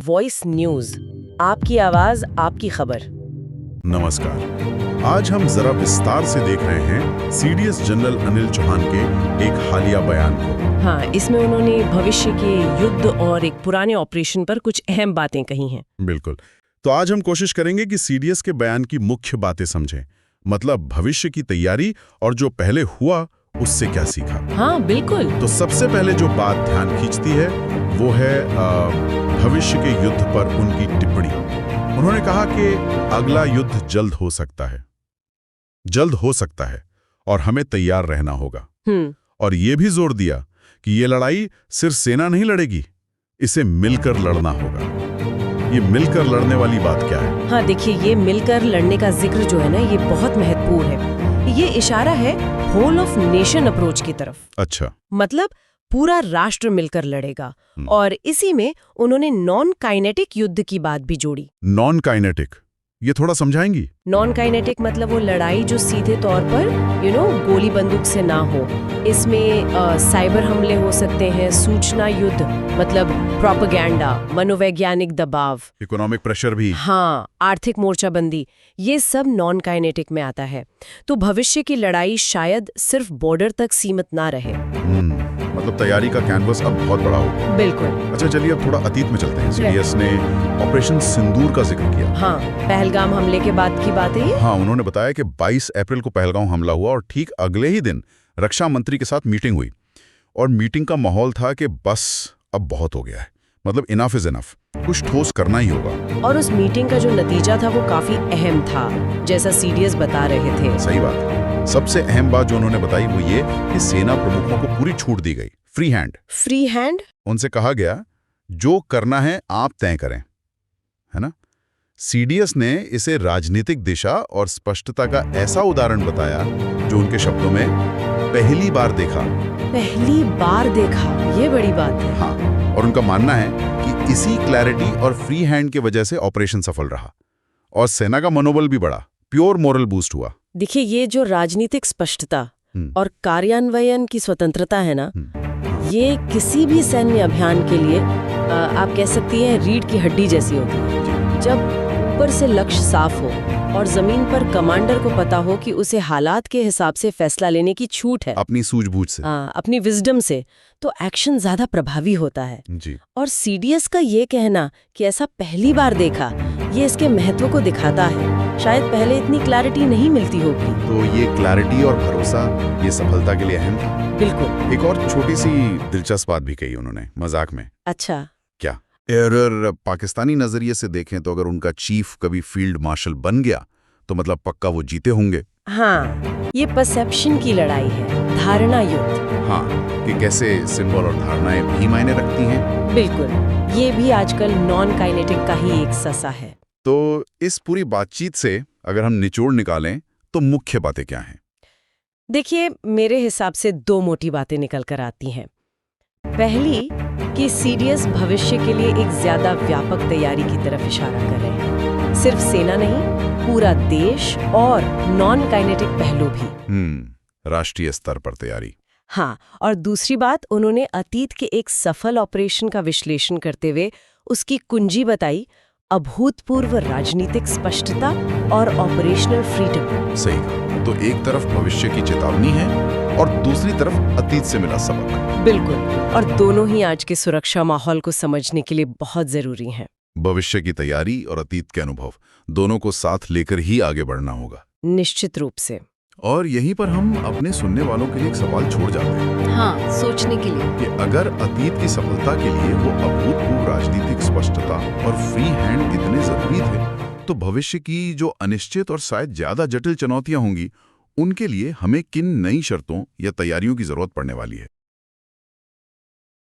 Voice news, आपकी आवाज आपकी खबर। नमस्कार। आज हम जरा विस्तार से देख रहे हैं सीडीएस जनरल अनिल चौहान के एक हालिया बयान को। हाँ, इसमें उन्होंने भविष्य के युद्ध और एक पुराने ऑपरेशन पर कुछ अहम बातें कही हैं। बिल्कुल। तो आज हम कोशिश करेंगे कि सीडीएस के बयान की मुख्य बातें समझें, मतलब भविष्य की तैयारी और जो पहले हुआ उससे क्या सीखा। हाँ बिल्कुल। तो सबसे पहले जो बात ध्यान खींचती है वो है भविष्य के युद्ध पर उनकी टिप्पणी। उन्होंने कहा कि अगला युद्ध जल्द हो सकता है और हमें तैयार रहना होगा। और ये भी जोर दिया कि ये लड़ाई सिर्फ सेना नहीं लड़ेगी, इसे मिलकर लड़ना होगा। ये मिलकर लड़ने वाली बात क्या है? हाँ देखिए, ये मिलकर लड़ने का जिक्र जो है ना, ये बहुत महत्वपूर्ण है। ये इशारा है होल ऑफ नेशन अप्रोच की तरफ। अच्छा, मतलब पूरा राष्ट्र मिलकर लड़ेगा। और इसी में उन्होंने नॉन काइनेटिक युद्ध की बात भी जोड़ी। नॉन काइनेटिक, ये थोड़ा समझाएंगी? नॉन काइनेटिक मतलब वो लड़ाई जो सीधे तौर पर गोली बंदूक से ना हो। इसमें साइबर हमले हो सकते हैं, सूचना युद्ध मतलब प्रोपेगेंडा, मनोवैज्ञानिक दबाव, इकोनॉमिक प्रेशर भी। हाँ, आर्थिक मोर्चाबंदी, ये सब नॉन काइनेटिक में आता है। तो भविष्य की लड़ाई शायद सिर्फ बॉर्डर तक सीमित ना रहे। मतलब तैयारी का कैनवस अब बहुत बड़ा होगा। बिल्कुल। अच्छा, चलिए अब थोड़ा अतीत में चलते हैं। सीडीएस ने ऑपरेशन सिंदूर का जिक्र किया। हाँ, पहलगाम हमले के बाद की बात है ये। हाँ, उन्होंने बताया कि 22 अप्रैल को पहलगाम हमला हुआ और ठीक अगले ही दिन रक्षा मंत्री के साथ मीटिंग हुई। और मीटिंग का माहौल था कि बस अब बहुत हो गया है, मतलब इनफ इज इनफ, कुछ ठोस करना ही होगा। और उस मीटिंग का जो नतीजा था वो काफी अहम था, जैसा सीडीएस बता रहे थे। सही बात। सबसे अहम बात जो उन्होंने बताई वो ये कि सेना प्रमुखों को पूरी छूट दी गई, फ्री हैंड। Free hand? उनसे कहा गया जो करना है आप तय करें, है ना। सीडीएस ने इसे राजनीतिक दिशा और स्पष्टता का ऐसा उदाहरण बताया जो उनके शब्दों में पहली बार देखा। पहली बार देखा, ये बड़ी बात है। हाँ, और उनका मानना है कि इसी क्लैरिटी और फ्री हैंड की वजह से ऑपरेशन सफल रहा और सेना का मनोबल भी बढ़ा, प्योर मोरल बूस्ट हुआ। देखिए, ये जो राजनीतिक स्पष्टता और कार्यान्वयन की स्वतंत्रता है ना, ये किसी भी सैन्य अभियान के लिए आप कह सकती हैं रीढ़ की हड्डी जैसी होती है। जब ऊपर से लक्ष्य साफ हो और जमीन पर कमांडर को पता हो कि उसे हालात के हिसाब से फैसला लेने की छूट है, अपनी सूझबूझ से, अपनी विजडम से, तो एक्शन ज्यादा प्रभावी होता है जी। और सीडीएस का ये कहना कि ऐसा पहली बार देखा, ये इसके महत्व को दिखाता है। शायद पहले इतनी क्लैरिटी नहीं मिलती होगी। तो ये क्लैरिटी और भरोसा ये सफलता के लिए अहम था। बिल्कुल। एक और छोटी सी दिलचस्प बात भी कही उन्होंने मजाक में। अच्छा, क्या? अगर पाकिस्तानी नजरिए से देखें तो अगर उनका चीफ कभी फील्ड मार्शल बन गया तो मतलब पक्का वो जीते होंगे। हाँ, ये परसेप्शन की लड़ाई है, धारणा युद्ध। हाँ, कि कैसे सिंबल और धारणाएं भी मायने रखती हैं। बिल्कुल, ये भी आजकल नॉन काइनेटिक का ही एक ससा है। तो इस पूरी बातचीत से अगर हम निचोड़ निकालें तो मुख्य बातें क्या हैं? देखिए, मेरे हिसाब से दो मोटी बातें निकल कर आती हैं। पहली कि सीडीएस भविष्य के लिए एक ज्यादा व्यापक तैयारी की तरफ इशारा कर रहे हैं। सिर्फ सेना नहीं, पूरा देश और नॉन काइनेटिक पहलू भी। राष्ट्रीय स्तर पर तैयारी। हाँ, और दूसरी बात, उन्होंने अतीत के एक सफल ऑपरेशन का विश्लेषण करते हुए उसकी कुंजी बताई, अभूतपूर्व राजनीतिक स्पष्टता और ऑपरेशनल फ्रीडम। सही कहा। तो एक तरफ भविष्य की चेतावनी है और दूसरी तरफ अतीत से मिला सबक। बिल्कुल, और दोनों ही आज के सुरक्षा माहौल को समझने के लिए बहुत जरूरी हैं। भविष्य की तैयारी और अतीत के अनुभव दोनों को साथ लेकर ही आगे बढ़ना होगा। निश्चित रूप से। और यहीं पर हम अपने सुनने वालों के लिए एक सवाल छोड़ जाते हैं। हाँ, सोचने के लिए कि अगर अतीत की सफलता के लिए वो अभूतपूर्व राजनीतिक स्पष्टता और फ्री हैंड इतने जरूरी थे, तो भविष्य की जो अनिश्चित और शायद ज्यादा जटिल चुनौतियां होंगी, उनके लिए हमें किन नई शर्तों या तैयारियों की जरूरत पड़ने वाली है।